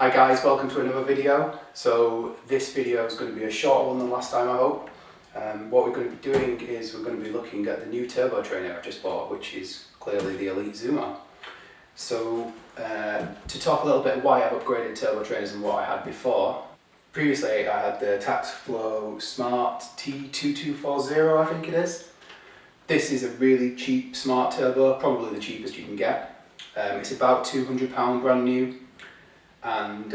Hi guys, welcome to another video. So this video is going to be a shorter one than last time, I hope. What we're going to be doing is we're going to be looking at the new turbo trainer I've just bought, which is clearly the Elite Zumo. So to talk a little bit why I've upgraded turbo trainers and what I had before. Previously I had the Tacx Flow Smart T2240, I think it is. This is a really cheap smart turbo, probably the cheapest you can get. It's about £200 brand new. And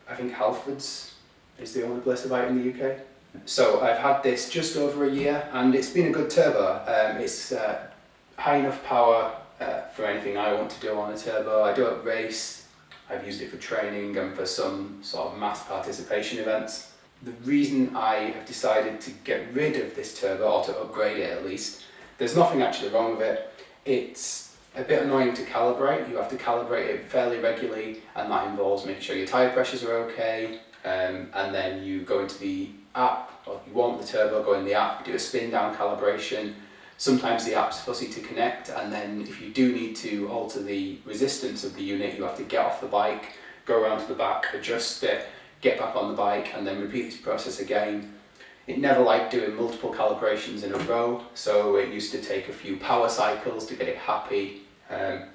I think Halfords is the only place to buy it in the UK. So I've had this just over a year and it's been a good turbo. It's high enough power for anything I want to do on a turbo. I do it race, I've used it for training and for some sort of mass participation events. The reason I have decided to get rid of this turbo, or to upgrade it at least, there's nothing actually wrong with it. It's a bit annoying to calibrate. You have to calibrate it fairly regularly, and that involves making sure your tyre pressures are okay, and then you go into the app, or if you want the turbo, go in the app, do a spin down calibration. Sometimes the app's fussy to connect, and then if you do need to alter the resistance of the unit, you have to get off the bike, go around to the back, adjust it, get back on the bike, and then repeat this process again. It never liked doing multiple calibrations in a row, so it used to take a few power cycles to get it happy, and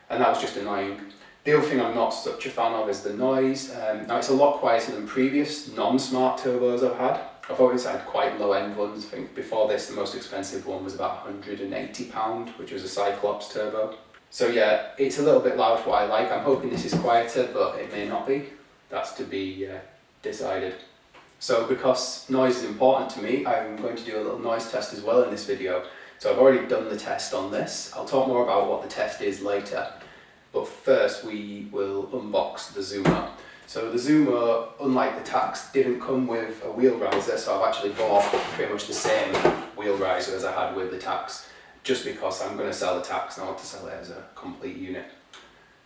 that was just annoying. The other thing I'm not such a fan of is the noise. Now it's a lot quieter than previous non-smart turbos I've had. I've always had quite low-end ones. I think before this the most expensive one was about £180, which was a Cyclops turbo. So yeah, it's a little bit loud for what I like. I'm hoping this is quieter, but it may not be. That's to be decided. So because noise is important to me, I'm going to do a little noise test as well in this video. So I've already done the test on this. I'll talk more about what the test is later. But first we will unbox the Zumo. So the Zumo, unlike the Tacx, didn't come with a wheel riser, so I've actually bought pretty much the same wheel riser as I had with the Tacx, just because I'm going to sell the Tacx and I want to sell it as a complete unit.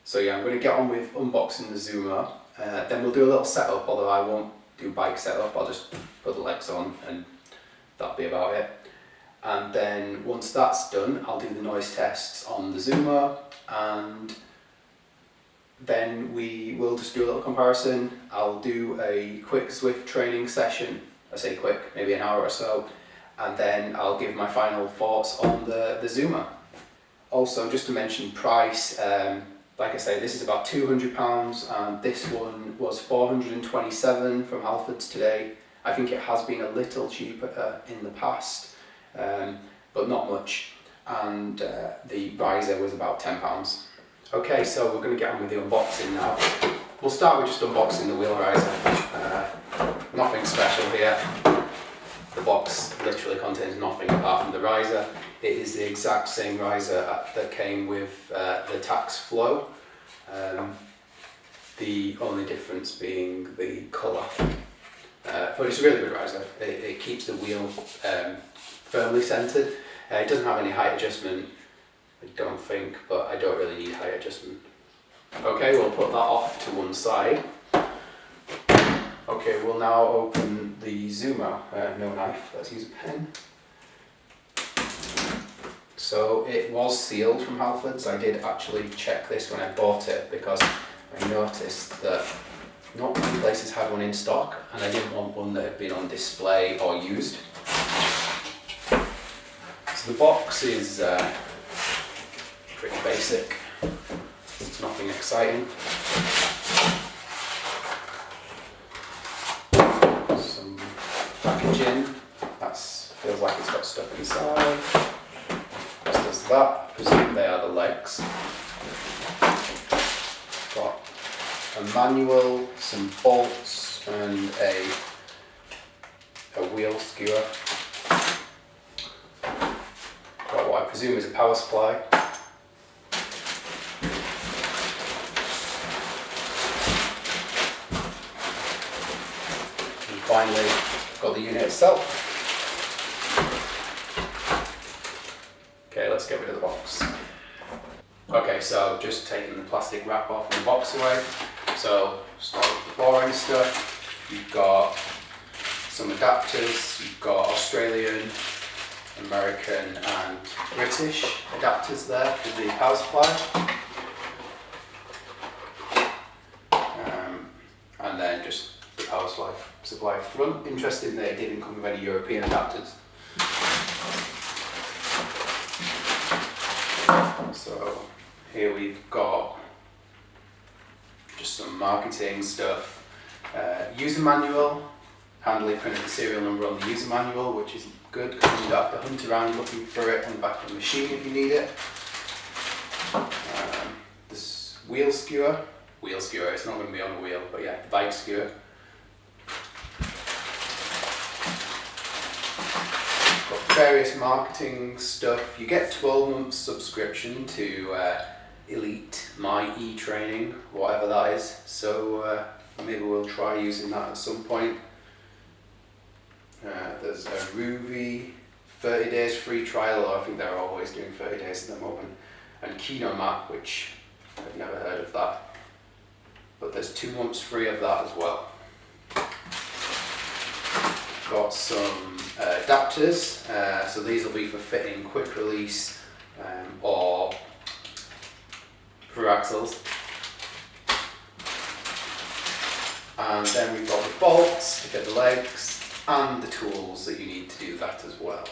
So yeah, I'm going to get on with unboxing the Zumo. Then we'll do a little setup, although I won't do bike setup. I'll just put the legs on and that'll be about it. And then once that's done, I'll do the noise tests on the Zumo, and then we will just do a little comparison. I'll do a quick Zwift training session. I say quick, maybe an hour or so, and then I'll give my final thoughts on the Zumo. Also, just to mention price, like I say, this is about £200 and this one was £427 from Halfords today. I think it has been a little cheaper in the past, but not much, and the riser was about £10. Okay, so we're going to get on with the unboxing now. We'll start with just unboxing the wheel riser. Nothing special here. The box literally contains nothing apart from the riser. It is the exact same riser that came with the Tacx Flow. The only difference being the colour. But it's a really good riser. It keeps the wheel firmly centred. It doesn't have any height adjustment, I don't think, but I don't really need height adjustment. Okay, we'll put that off to one side. Okay, we'll now open the Zumo. No knife, let's use a pen. So it was sealed from Halfords. I did actually check this when I bought it because I noticed that not many places had one in stock and I didn't want one that had been on display or used. So the box is pretty basic, it's nothing exciting. Some packaging, that feels like it's got stuff inside. What does that? I presume they are the legs. Got a manual, some bolts and a wheel skewer. Got what I presume is a power supply. And finally, got the unit itself. Okay, let's get rid of the box. Okay, so just taking the plastic wrap off and the box away. So start with the boring stuff. You've got some adapters. You've got Australian, American and British adapters there for the power supply. just the power supply front. Interesting they didn't come with any European adapters. So here we've got just some marketing stuff. User manual, handily printed the serial number on the user manual, which is good because you don't have to hunt around looking for it on the back of the machine if you need it. This wheel skewer, it's not going to be on a wheel, but yeah, the bike skewer. Got various marketing stuff. You get 12 months subscription to Elite My E-Training, whatever that is. So maybe we'll try using that at some point. There's a Ruby 30 days free trial, or I think they're always doing 30 days at the moment. And Kinomat, which I've never heard of that. But there's 2 months free of that as well. Got some adapters, so these will be for fitting quick release or through axles. And then we've got the bolts to fit the legs and the tools that you need to do that as well.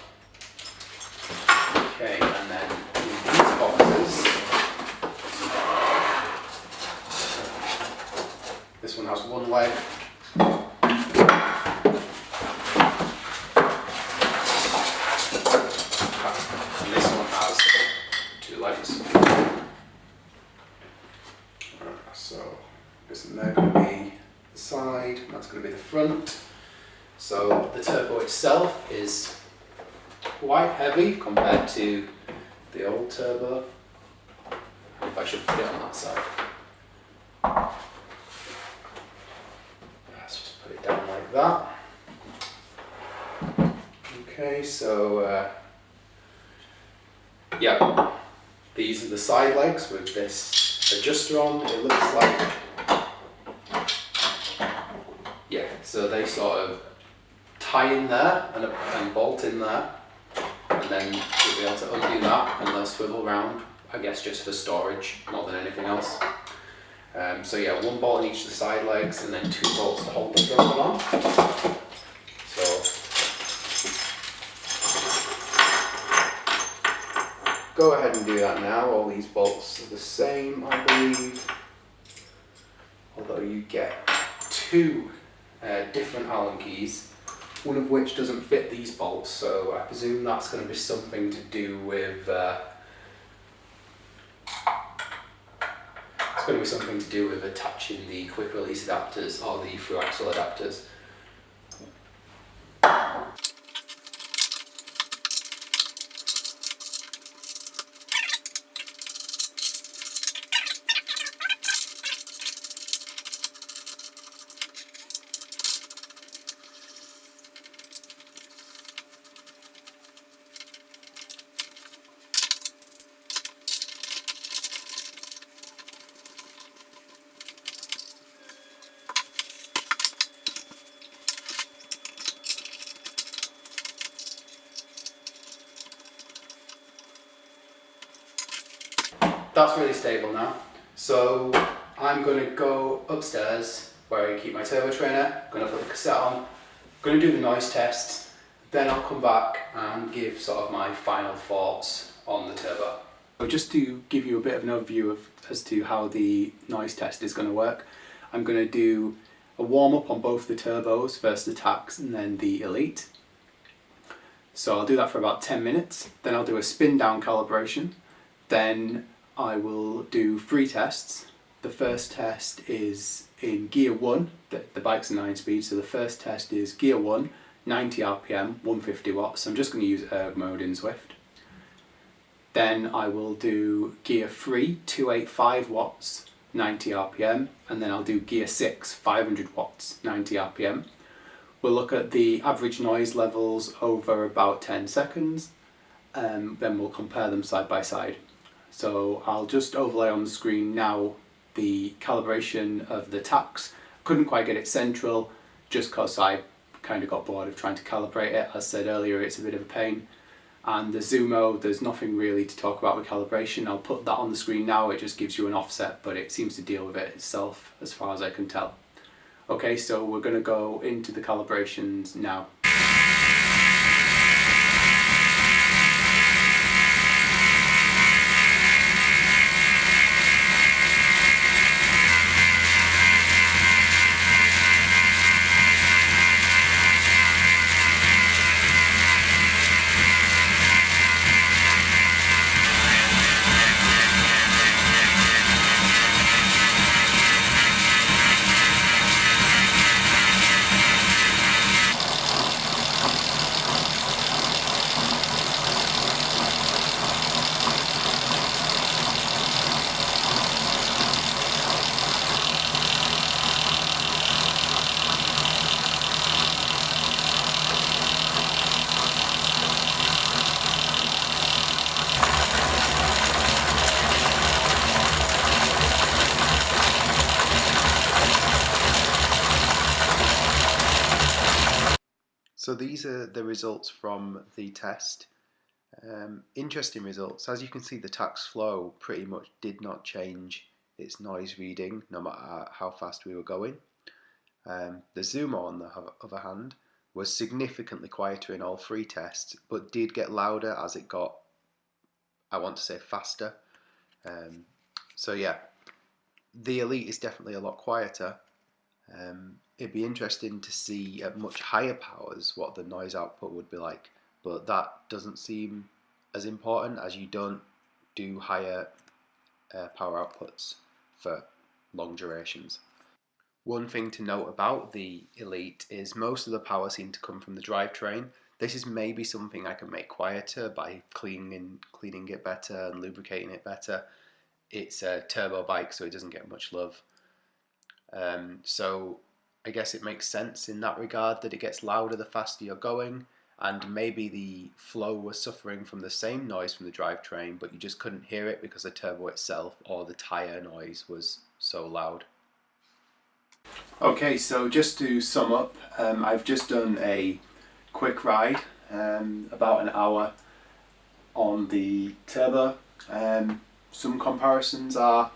Okay, and then in these boxes, this one has one leg. And this one has 2 legs. So this is now going to be the side, and that's going to be the front. So the turbo itself is quite heavy compared to the old turbo. If I should put it on that side. Let's just put it down like that. Okay, so yeah, these are the side legs with this adjuster on. It looks like, yeah, so they sort of tie in there and bolt in there, and then you'll be able to undo that and they'll swivel around, I guess just for storage more than anything else. So yeah, 1 bolt in each of the side legs and then 2 bolts to hold the throttle on. So go ahead and do that now. All these bolts are the same, I believe, although you get 2 different Allen keys, one of which doesn't fit these bolts, so I presume that's going to be something to do with attaching the quick release adapters or the through axle adapters. That's really stable now. So I'm going to go upstairs where I keep my turbo trainer, going to put the cassette on, going to do the noise tests, then I'll come back and give sort of my final thoughts on the turbo. So just to give you a bit of an overview as to how the noise test is going to work, I'm going to do a warm-up on both the turbos, first the Tacx and then the Elite. So I'll do that for about 10 minutes, then I'll do a spin down calibration, then I will do 3 tests. The first test is in gear 1, the bike's a 9-speed, so the first test is gear 1, 90 RPM, 150 watts. I'm just going to use erg mode in Zwift. Then I will do gear 3, 285 watts, 90 RPM, and then I'll do gear 6, 500 watts, 90 RPM. We'll look at the average noise levels over about 10 seconds, then we'll compare them side by side. So I'll just overlay on the screen now the calibration of the Tacx. Couldn't quite get it central just because I kind of got bored of trying to calibrate it. As said earlier, it's a bit of a pain. And the Zumo, there's nothing really to talk about with calibration. I'll put that on the screen now. It just gives you an offset, but it seems to deal with it itself as far as I can tell. Okay, so we're going to go into the calibrations now. So these are the results from the test. Interesting results. As you can see, the Tacx Flow pretty much did not change its noise reading no matter how fast we were going. The Zumo, on the other hand, was significantly quieter in all three tests, but did get louder as it got, I want to say, faster. So yeah, the Elite is definitely a lot quieter. It'd be interesting to see at much higher powers what the noise output would be like, but that doesn't seem as important as you don't do higher power outputs for long durations. One thing to note about the Elite is most of the power seems to come from the drivetrain. This is maybe something I can make quieter by cleaning it better and lubricating it better. It's a turbo bike, so it doesn't get much love. So I guess it makes sense in that regard that it gets louder the faster you're going, and maybe the Flow was suffering from the same noise from the drivetrain, but you just couldn't hear it because the turbo itself or the tyre noise was so loud. Okay, so just to sum up, I've just done a quick ride, about an hour on the turbo. Some comparisons are,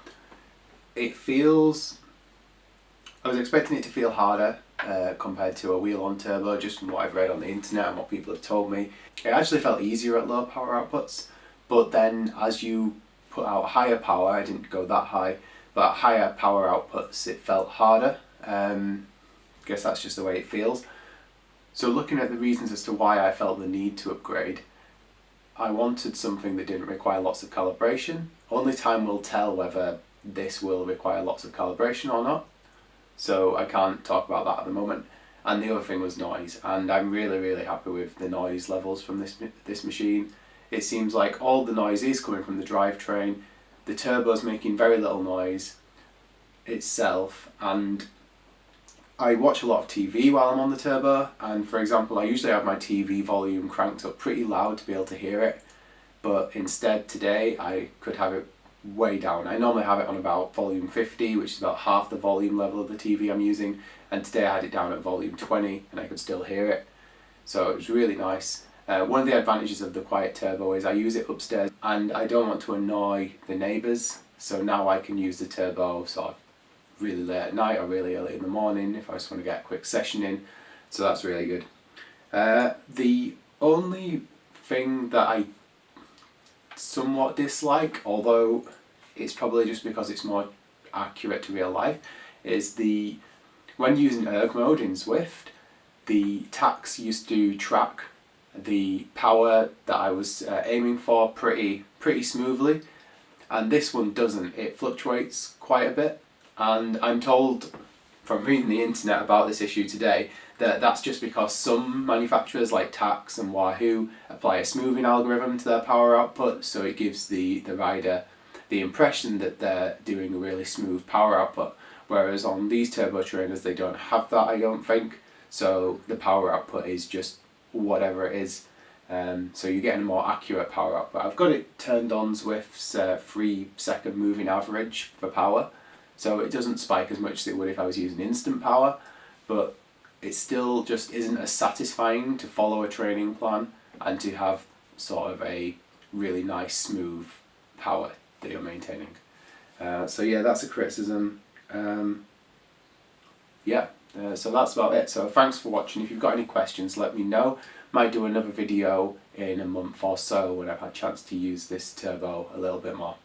I was expecting it to feel harder compared to a wheel-on turbo, just from what I've read on the internet and what people have told me. It actually felt easier at low power outputs, but then as you put out higher power, I didn't go that high, but at higher power outputs it felt harder. I guess that's just the way it feels. So looking at the reasons as to why I felt the need to upgrade, I wanted something that didn't require lots of calibration. Only time will tell whether this will require lots of calibration or not, so I can't talk about that at the moment. And the other thing was noise, and I'm really happy with the noise levels from this machine. It seems like all the noise is coming from the drivetrain, the turbo's making very little noise itself, and I watch a lot of TV while I'm on the turbo, and for example I usually have my TV volume cranked up pretty loud to be able to hear it, but instead today I could have it way down. I normally have it on about volume 50, which is about half the volume level of the TV I'm using, and today I had it down at volume 20 and I could still hear it, so it was really nice. One of the advantages of the quiet turbo is I use it upstairs and I don't want to annoy the neighbours, so now I can use the turbo sort of really late at night or really early in the morning if I just want to get a quick session in, so that's really good. The only thing that I somewhat dislike, although it's probably just because it's more accurate to real life, is when using erg mode in Zwift, the Tacx used to track the power that I was aiming for pretty smoothly, and this one doesn't. It fluctuates quite a bit, and I'm told from reading the internet about this issue today that that's just because some manufacturers like Tacx and Wahoo apply a smoothing algorithm to their power output, so it gives the rider the impression that they're doing a really smooth power output, whereas on these turbo trainers they don't have that, I don't think, so the power output is just whatever it is. So you're getting a more accurate power output. I've got it turned on Zwift's 3-second moving average for power, so it doesn't spike as much as it would if I was using instant power, but it still just isn't as satisfying to follow a training plan and to have sort of a really nice smooth power that you're maintaining. So yeah, that's a criticism. Yeah, So that's about it. So thanks for watching. If you've got any questions, let me know. Might do another video in a month or so when I've had a chance to use this turbo a little bit more.